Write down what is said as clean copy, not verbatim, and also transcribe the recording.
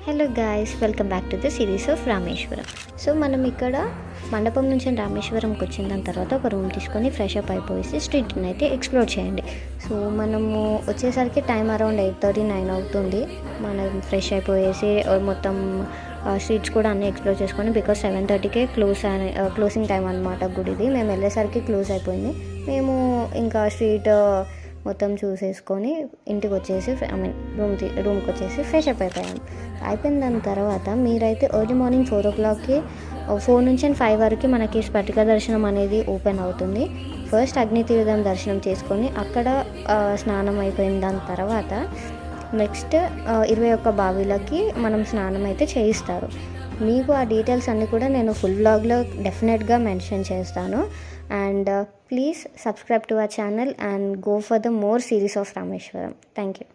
Hello guys, welcome back to the series of Rameswaram. So మనం ఇక్కడ మండపం నుంచి రామేశ్వరంకి వచ్చిన దాని తర్వాత ఒక రూమ్ తీసుకొని ఫ్రెష్ అప్ అయిపోయి స్ట్రీట్ని అయితే ఎక్స్ప్లోర్ చేయండి. సో మనము వచ్చేసరికి టైం అరౌండ్ 8:30-9 అవుతుంది. మనం ఫ్రెష్ అయిపోయేసి మొత్తం స్ట్రీట్స్ కూడా అన్నీ ఎక్స్ప్లోర్ చేసుకొని, బికాజ్ 7:30కే క్లోజింగ్ టైం అనమాట గుడిది. మేము వెళ్ళేసరికి క్లోజ్ అయిపోయింది. మేము ఇంకా స్ట్రీట్ మొత్తం చూసేసుకొని ఇంటికి వచ్చేసి రూమ్కి వచ్చేసి ఫ్రెష్ అప్ అయిపోయిన దాని తర్వాత మీరైతే ఎర్లీ మార్నింగ్ 4 o'clockకి 4 నుంచి 5 వరకు మనకి స్ఫటిక దర్శనం అనేది ఓపెన్ అవుతుంది. ఫస్ట్ అగ్నితీర్థం దర్శనం చేసుకొని అక్కడ స్నానం అయిపోయిన దాని తర్వాత నెక్స్ట్ 21 బావిలకి మనం స్నానం అయితే చేయిస్తారు. మీకు ఆ డీటెయిల్స్ అన్నీ కూడా నేను ఫుల్ వ్లాగ్లో డెఫినెట్గా మెన్షన్ చేస్తాను. And please subscribe to our channel and go for the more series of Rameshwaram. Thank you.